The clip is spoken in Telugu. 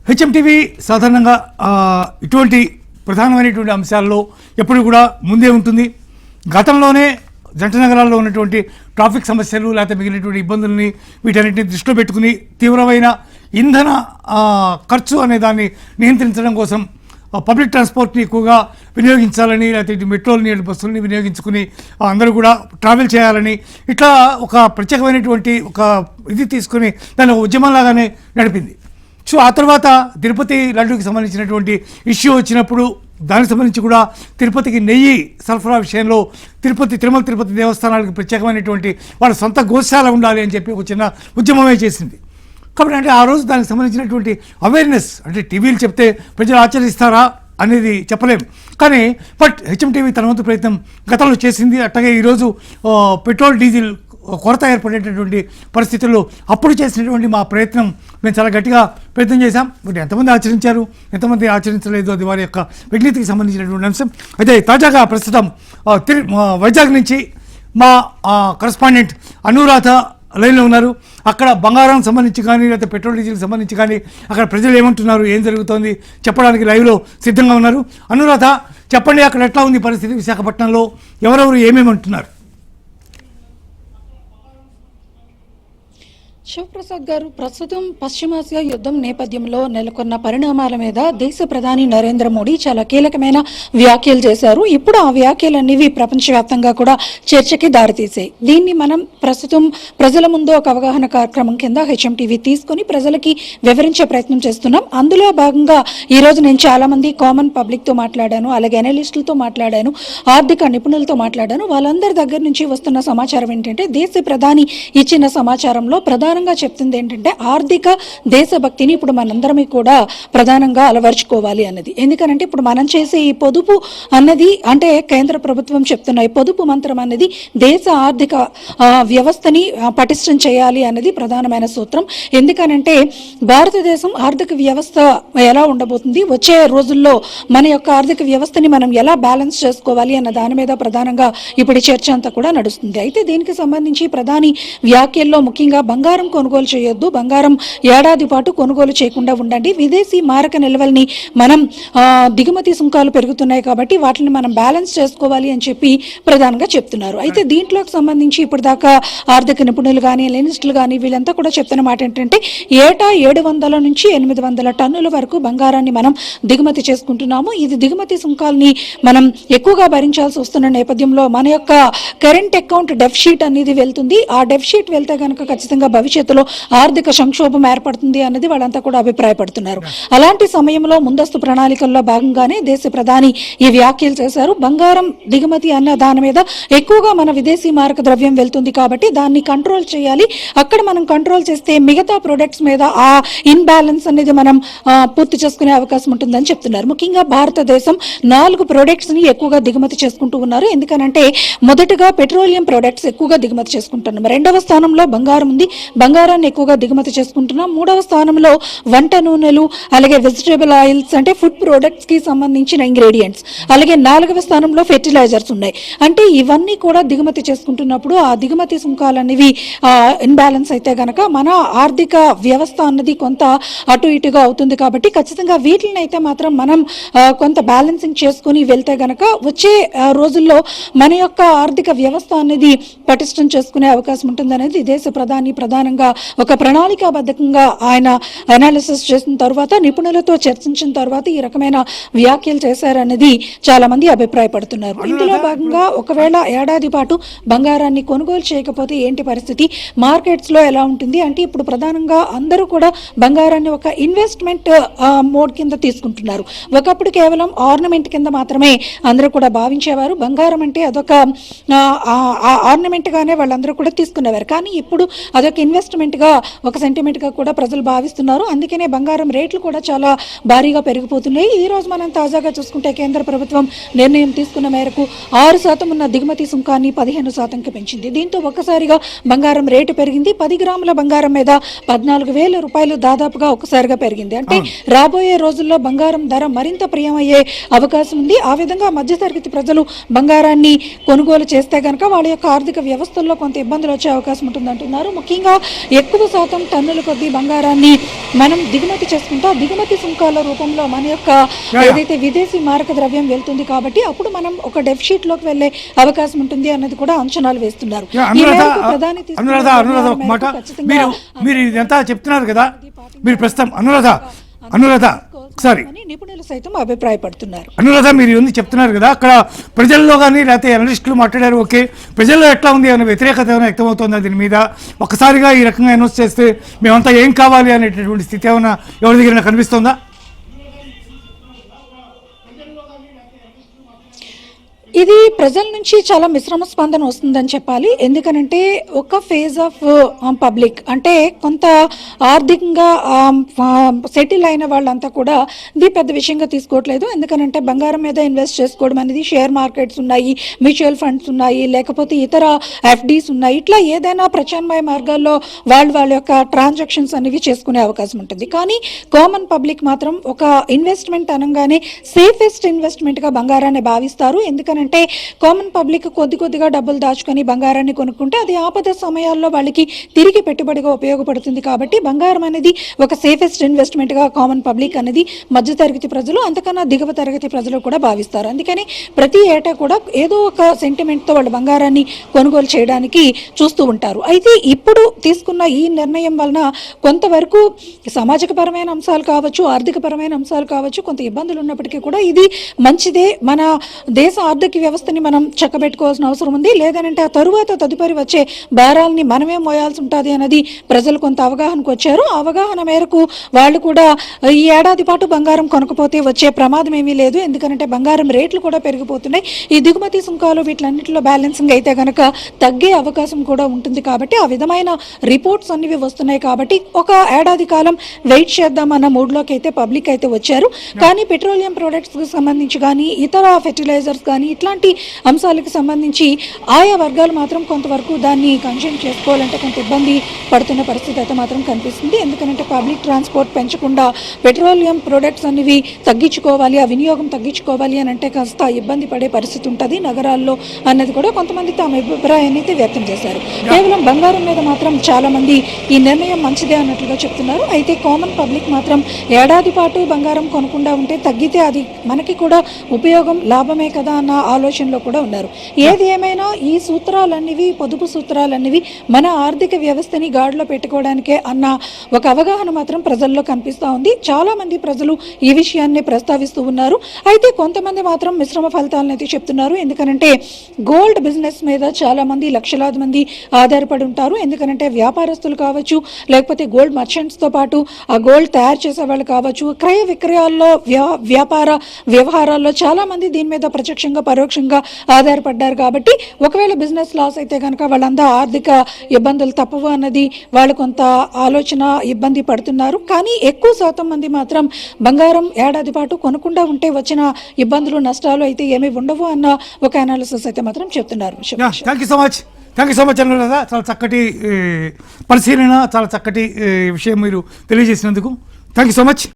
హెచ్ఎంటీవీ సాధారణంగా ఇటువంటి ప్రధానమైనటువంటి అంశాల్లో ఎప్పుడు కూడా ముందే ఉంటుంది. గతంలోనే జంట నగరాల్లో ఉన్నటువంటి ట్రాఫిక్ సమస్యలు లేకపోతే మిగిలినటువంటి ఇబ్బందుల్ని వీటన్నిటిని దృష్టిలో పెట్టుకుని తీవ్రమైన ఇంధన ఖర్చు అనే దాన్ని నియంత్రించడం కోసం పబ్లిక్ ట్రాన్స్పోర్ట్ని ఎక్కువగా వినియోగించాలని, లేకపోతే మెట్రోలని బస్సులని వినియోగించుకుని అందరూ కూడా ట్రావెల్ చేయాలని ఇట్లా ఒక ప్రత్యేకమైనటువంటి ఒక ఇది తీసుకుని దాన్ని ఉద్యమంలాగానే నడిపింది. సో ఆ తర్వాత తిరుపతి లడ్డూకి సంబంధించినటువంటి ఇష్యూ వచ్చినప్పుడు దానికి సంబంధించి కూడా తిరుపతికి నెయ్యి సరఫరా విషయంలో తిరుమల తిరుపతి దేవస్థానాలకు ప్రత్యేకమైనటువంటి వాళ్ళ సొంత గోశాల ఉండాలి అని చెప్పి ఒక చిన్న ఉద్యమమే చేసింది. కాబట్టి అంటే ఆ రోజు దానికి సంబంధించినటువంటి అవేర్నెస్ అంటే టీవీలు చెప్తే ప్రజలు ఆచరిస్తారా అనేది చెప్పలేము. కానీ బట్ హెచ్ఎంటీవీ తన వంతు ప్రయత్నం గతంలో చేసింది. అట్లాగే ఈరోజు పెట్రోల్ డీజిల్ కొరత ఏర్పడేటటువంటి పరిస్థితుల్లో అప్పుడు చేసినటువంటి మా ప్రయత్నం మేము చాలా గట్టిగా ప్రయత్నం చేశాం. బట్ ఎంతమంది ఆచరించారు, ఎంతమంది ఆచరించలేదు అది వారి యొక్క విజ్ఞతకి సంబంధించినటువంటి అంశం. అయితే తాజాగా ప్రస్తుతం వైజాగ్ నుంచి మా కరస్పాండెంట్ అనురాధ లైన్లో ఉన్నారు. అక్కడ బంగారం సంబంధించి కానీ లేకపోతే పెట్రోల్ డీజిల్ సంబంధించి కానీ అక్కడ ప్రజలు ఏమంటున్నారు, ఏం జరుగుతోంది చెప్పడానికి లైవ్లో సిద్ధంగా ఉన్నారు. అనురాధ, చెప్పండి, అక్కడ ఎట్లా ఉంది పరిస్థితి? విశాఖపట్నంలో ఎవరెవరు ఏమేమంటున్నారు? శివప్రసాద్ గారు, ప్రస్తుతం పశ్చిమాసియా యుద్ధం నేపథ్యంలో నెలకొన్న పరిణామాల మీద దేశ ప్రధాని నరేంద్ర మోడీ చాలా కీలకమైన వ్యాఖ్యలు చేశారు. ఇప్పుడు ఆ వ్యాఖ్యలు అనేవి ప్రపంచవ్యాప్తంగా కూడా చర్చకి దారితీసాయి. దీన్ని మనం ప్రస్తుతం ప్రజల ముందు ఒక అవగాహన కార్యక్రమం కింద హెచ్ఎంటీవీ తీసుకుని ప్రజలకి వివరించే ప్రయత్నం చేస్తున్నాం. అందులో భాగంగా ఈరోజు నేను చాలా మంది కామన్ పబ్లిక్తో మాట్లాడాను, అలాగే అనలిస్టులతో మాట్లాడాను, ఆర్థిక నిపుణులతో మాట్లాడాను. వాళ్ళందరి దగ్గర నుంచి వస్తున్న సమాచారం ఏంటంటే దేశ ప్రధాని ఇచ్చిన సమాచారంలో ప్రధానంగా చెప్తుంది ఏంటంటే ఆర్థిక దేశభక్తిని ఇప్పుడు మనందరమీ కూడా ప్రధానంగా అలవర్చుకోవాలి అన్నది. ఎందుకనంటే ఇప్పుడు మనం చేసే ఈ పొదుపు అన్నది అంటే కేంద్ర ప్రభుత్వం చెప్తున్న ఈ పొదుపు మంత్రం అన్నది దేశ ఆర్థిక వ్యవస్థని పటిష్టం చేయాలి అన్నది ప్రధానమైన సూత్రం. ఎందుకనంటే భారతదేశం ఆర్థిక వ్యవస్థ ఎలా ఉండబోతుంది, వచ్చే రోజుల్లో మన యొక్క ఆర్థిక వ్యవస్థని మనం ఎలా బ్యాలెన్స్ చేసుకోవాలి అన్న దాని మీద ప్రధానంగా ఇప్పుడు చర్చ అంతా కూడా నడుస్తుంది. అయితే దీనికి సంబంధించి ప్రధాని వ్యాఖ్యల్లో ముఖ్యంగా బంగారం కొనుగోలు చేయొద్దు, బంగారం ఏడాది పాటు కొనుగోలు చేయకుండా ఉండండి, విదేశీ మారక నిల్వల్ని మనం దిగుమతి సుంకాలు పెరుగుతున్నాయి కాబట్టి వాటిని మనం బ్యాలెన్స్ చేసుకోవాలి అని చెప్పి ప్రధానంగా చెప్తున్నారు. అయితే దీంట్లోకి సంబంధించి ఇప్పుడు దాకా ఆర్థిక నిపుణులు కానీ లెనిస్టులు కానీ వీళ్ళంతా కూడా చెప్తున్న మాట ఏంటంటే ఏటా 700 నుంచి 800 టన్నుల వరకు బంగారాన్ని మనం దిగుమతి చేసుకుంటున్నాము. ఇది దిగుమతి సుంకాలని మనం ఎక్కువగా భరించాల్సి వస్తున్న నేపథ్యంలో మన యొక్క కరెంట్ అకౌంట్ డెఫిషిట్ అనేది వెళ్తుంది. ఆ డెఫిషిట్ వెళ్తే కనుక ఖచ్చితంగా భవిష్యత్తులో ఆర్థిక సంక్షోభం ఏర్పడుతుంది అన్నది వాళ్ళంతా కూడా అభిప్రాయపడుతున్నారు. అలాంటి సమయంలో ముందస్తు ప్రణాళికల్లో భాగంగానే దేశ ప్రధాని ఈ వ్యాఖ్యలు చేశారు. బంగారం దిగుమతి అన్న దాని మీద ఎక్కువగా మన విదేశీ మారక ద్రవ్యం వెళ్తుంది కాబట్టి దాన్ని కంట్రోల్ చేయాలి. అక్కడ మనం కంట్రోల్ చేస్తే మిగతా ప్రొడక్ట్స్ మీద ఆ ఇన్బ్యాలెన్స్ అనేది మనం పూర్తి చేసుకునే అవకాశం ఉంటుందని చెప్తున్నారు. ముఖ్యంగా భారతదేశం 4 ప్రొడక్ట్స్ ని ఎక్కువగా దిగుమతి చేసుకుంటూ ఉన్నారు. ఎందుకనంటే మొదటగా పెట్రోలియం ప్రొడక్ట్స్ ఎక్కువగా దిగుమతి చేసుకుంటున్నాం, 2వ స్థానంలో బంగారం ఉంది, బంగారాన్ని ఎక్కువగా దిగుమతి చేసుకుంటున్నాం, 3వ స్థానంలో వంట నూనెలు అలాగే వెజిటేబుల్ ఆయిల్స్ అంటే ఫుడ్ ప్రొడక్ట్స్ కి సంబంధించిన ఇంగ్రీడియంట్స్, అలాగే 4వ స్థానంలో ఫెర్టిలైజర్స్ ఉన్నాయి. అంటే ఇవన్నీ కూడా దిగుమతి చేసుకుంటున్నప్పుడు ఆ దిగుమతి సుంకాలు అనేవి ఇన్బ్యాలెన్స్ అయితే గనక మన ఆర్థిక వ్యవస్థ అన్నది కొంత అటు ఇటుగా అవుతుంది. కాబట్టి ఖచ్చితంగా వీటిని అయితే మాత్రం మనం కొంత బ్యాలెన్సింగ్ చేసుకుని వెళ్తే గనక వచ్చే రోజుల్లో మన యొక్క ఆర్థిక వ్యవస్థ అనేది పటిష్టం చేసుకునే అవకాశం ఉంటుంది అనేది దేశ ప్రధానంగా ఒక ప్రణాళికాబద్ధంగా ఆయన అనాలిసిస్ చేసిన తర్వాత నిపుణులతో చర్చించిన తర్వాత ఈ రకమైన వ్యాఖ్యలు చేశారనేది చాలా మంది అభిప్రాయపడుతున్నారు. ఇందులో భాగంగా ఒకవేళ ఏడాది పాటు బంగారాన్ని కొనుగోలు చేయకపోతే ఏంటి పరిస్థితి, మార్కెట్స్ లో ఎలా ఉంటుంది అంటే ఇప్పుడు ప్రధానంగా అందరూ కూడా బంగారాన్ని ఒక ఇన్వెస్ట్మెంట్ మోడ్ కింద తీసుకుంటున్నారు. ఒకప్పుడు కేవలం ఆర్నమెంట్ కింద మాత్రమే అందరూ కూడా భావించేవారు. బంగారం అంటే అదొక ఆర్నమెంట్ గానే వాళ్ళందరూ కూడా తీసుకునేవారు. కానీ ఇప్పుడు అదొక ఇన్వెస్ట్మెంట్గా ఒక సెంటిమెంట్గా కూడా ప్రజలు భావిస్తున్నారు. అందుకనే బంగారం రేట్లు కూడా చాలా భారీగా పెరిగిపోతున్నాయి. ఈ రోజు మనం తాజాగా చూసుకుంటే కేంద్ర ప్రభుత్వం నిర్ణయం తీసుకున్న మేరకు 6% ఉన్న దిగుమతి సుంకాన్ని 15%కి పెంచింది. దీంతో ఒక్కసారిగా బంగారం రేటు పెరిగింది. 10 గ్రాముల బంగారం మీద 14,000 రూపాయలు దాదాపుగా ఒక్కసారిగా పెరిగింది. అంటే రాబోయే రోజుల్లో బంగారం ధర మరింత ప్రియమయ్యే అవకాశం ఉంది. ఆ విధంగా మధ్యతరగతి ప్రజలు బంగారాన్ని కొనుగోలు చేస్తే కనుక వాళ్ళ యొక్క ఆర్థిక వ్యవస్థల్లో కొంత ఇబ్బందులు వచ్చే అవకాశం ఉంటుంది అంటున్నారు. ముఖ్యంగా ఎక్కువ శాతం టన్నుల కొద్దీ బంగారాన్ని మనం దిగుమతి చేసుకుంటే ఆ దిగుమతి సుంకాల రూపంలో మన యొక్క ఏదైతే విదేశీ మారక ద్రవ్యం వెళ్తుంది కాబట్టి అప్పుడు మనం ఒక డెఫిషిట్ లోకి వెళ్లే అవకాశం ఉంటుంది అన్నది కూడా అంచనాలు వేస్తున్నారు. ఈ మేరకు ప్రధాని తీసుకున్న అనురాధ ఒక మాట, ఖచ్చితంగా మీరు ఇదంతా చెప్తున్నారు కదా, మీరు ప్రస్తుతం అనురాధ ఒకసారి నిపుణులు సైతం అభిప్రాయపడుతున్నారు. అనురాధ మీరు ఇవన్నీ చెప్తున్నారు కదా, అక్కడ ప్రజల్లో కానీ లేకపోతే అనలిస్టులు మాట్లాడారు, ఓకే, ప్రజల్లో ఎట్లా ఉంది అనే వ్యతిరేకత ఏమైనా వ్యక్తమవుతుందా దీని మీద? ఒక్కసారిగా ఈ రకంగా అనౌన్స్ చేస్తే మేమంతా ఏం కావాలి అనేటటువంటి స్థితి ఏమైనా ఎవరి దగ్గర కనిపిస్తుందా? ఇది ప్రజల నుంచి చాలా మిశ్రమ స్పందన వస్తుందని చెప్పాలి. ఎందుకనంటే ఒక ఫేజ్ ఆఫ్ పబ్లిక్ అంటే కొంత ఆర్థికంగా సెటిల్ అయిన వాళ్ళంతా కూడా ఇది పెద్ద విషయంగా తీసుకోవట్లేదు. ఎందుకనంటే బంగారం మీద ఇన్వెస్ట్ చేసుకోవడం అనేది, షేర్ మార్కెట్స్ ఉన్నాయి, మ్యూచువల్ ఫండ్స్ ఉన్నాయి, లేకపోతే ఇతర ఎఫ్డీస్ ఉన్నాయి, ఇట్లా ఏదైనా ప్రత్యామ్నాయ మార్గాల్లో వాళ్ళ యొక్క ట్రాన్సాక్షన్స్ అనేవి చేసుకునే అవకాశం ఉంటుంది. కానీ కామన్ పబ్లిక్ మాత్రం ఒక ఇన్వెస్ట్మెంట్ అనగానే సేఫెస్ట్ ఇన్వెస్ట్మెంట్గా బంగారాన్ని భావిస్తారు. ఎందుకనంటే కామన్ పబ్లిక్ కొద్దిగా డబ్బులు దాచుకొని బంగారాన్ని కొనుక్కుంటే అది ఆపద సమయాల్లో వాళ్ళకి తిరిగి పెట్టుబడిగా ఉపయోగపడుతుంది. కాబట్టి బంగారం అనేది ఒక సేఫెస్ట్ ఇన్వెస్ట్మెంట్గా కామన్ పబ్లిక్ అనేది మధ్యతరగతి ప్రజలు, అంతకన్నా దిగువ తరగతి ప్రజలు కూడా భావిస్తారు. అందుకని ప్రతి ఏటా కూడా ఏదో ఒక సెంటిమెంట్తో వాళ్ళు బంగారాన్ని కొనుగోలు చేయడానికి చూస్తూ ఉంటారు. అయితే ఇప్పుడు తీసుకున్న ఈ నిర్ణయం వలన కొంతవరకు సామాజిక పరమైన అంశాలు కావచ్చు, ఆర్థిక పరమైన అంశాలు కావచ్చు, కొంత ఇబ్బందులు ఉన్నప్పటికీ కూడా ఇది మంచిదే. మన దేశ ఆర్థిక వ్యవస్థని మనం చక్కబెట్టుకోవాల్సిన అవసరం ఉంది. లేదనంటే ఆ తదుపరి వచ్చే భారాలని మనమే మోయాల్సి ఉంటుంది అన్నది ప్రజలు కొంత అవగాహనకు వచ్చారు. ఆ అవగాహన మేరకు వాళ్ళు కూడా ఈ ఏడాది పాటు బంగారం కొనకపోతే వచ్చే ప్రమాదం ఏమీ లేదు. ఎందుకంటే బంగారం రేట్లు కూడా పెరిగిపోతున్నాయి. ఈ దిగుమతి సుంకాలు వీటిలన్నింటిలో బ్యాలెన్సింగ్ అయితే కనుక తగ్గే అవకాశం కూడా ఉంటుంది. కాబట్టి ఆ విధమైన రిపోర్ట్స్ అన్నివి వస్తున్నాయి. కాబట్టి ఒక ఏడాది కాలం వెయిట్ చేద్దామన్న మూడ్లోకి అయితే పబ్లిక్ అయితే వచ్చారు. కానీ పెట్రోలియం ప్రొడక్ట్స్కి సంబంధించి కానీ, ఇతర ఫెర్టిలైజర్స్ కానీ, ఇట్లాంటి అంశాలకు సంబంధించి ఆయా వర్గాలు మాత్రం కొంతవరకు దాన్ని కన్జ్యూమ్ చేసుకోవాలంటే కొంత ఇబ్బంది పడుతున్న పరిస్థితి అయితే మాత్రం కనిపిస్తుంది. ఎందుకంటే పబ్లిక్ ట్రాన్స్పోర్ట్ పెంచకుండా పెట్రోలియం ప్రొడక్ట్స్ అనేవి తగ్గించుకోవాలి, ఆ వినియోగం తగ్గించుకోవాలి అని అంటే కాస్త ఇబ్బంది పడే పరిస్థితి ఉంటుంది నగరాల్లో అన్నది కూడా కొంతమంది తమ అభిప్రాయాన్ని అయితే వ్యక్తం చేశారు. కేవలం బంగారం మీద మాత్రం చాలా మంది ఈ నిర్ణయం మంచిదే అన్నట్లుగా చెప్తున్నారు. అయితే కామన్ పబ్లిక్ మాత్రం ఏడాది పాటు బంగారం కొనకుండా ఉంటే తగ్గితే అది మనకి కూడా ఉపయోగం, లాభమే కదా అన్న ఆలోచనలో కూడా ఉన్నారు. ఏది ఏమైనా ఈ సూత్రాలన్నివి, పొదుపు సూత్రాలన్నివి మన ఆర్థిక వ్యవస్థని గాడిలో పెట్టుకోవడానికే అన్న ఒక అవగాహన మాత్రం ప్రజల్లో కనిపిస్తూ ఉంది. చాలా మంది ప్రజలు ఈ విషయాన్ని ప్రస్తావిస్తూ ఉన్నారు. అయితే కొంతమంది మాత్రం మిశ్రమ ఫలితాలను అయితే చెప్తున్నారు. ఎందుకంటే గోల్డ్ బిజినెస్ మీద చాలా మంది, లక్షలాది మంది ఆధారపడి ఉంటారు. ఎందుకంటే వ్యాపారస్తులు కావచ్చు, లేకపోతే గోల్డ్ మర్చెంట్స్తో పాటు ఆ గోల్డ్ తయారు చేసే వాళ్ళు కావచ్చు, క్రయ విక్రయాల్లో, వ్యాపార వ్యవహారాల్లో చాలా మంది దీని మీద ప్రత్యక్షంగా పరోక్షంగా ఆధారపడ్డారు. కాబట్టి ఒకవేళ బిజినెస్ లాస్ అయితే కనుక వాళ్ళంతా ఆర్థిక ఇబ్బందులు తప్పవు అన్నది వాళ్ళు కొంత ఆలోచన, ఇబ్బంది పడుతున్నారు. కానీ ఎక్కువ శాతం మంది మాత్రం బంగారం ఏడాది పాటు కొనకుండా ఉంటే వచ్చిన ఇబ్బందులు, నష్టాలు అయితే ఏమీ ఉండవు అన్న ఒక అనాలిసిస్ అయితే మాత్రం చెప్తున్నారు. Thank you so much Anuradha, చాలా చక్కటి పరిశీలన, చాలా చక్కటి విషయం మీరు తెలియజేసినందుకు థ్యాంక్ యూ సో మచ్.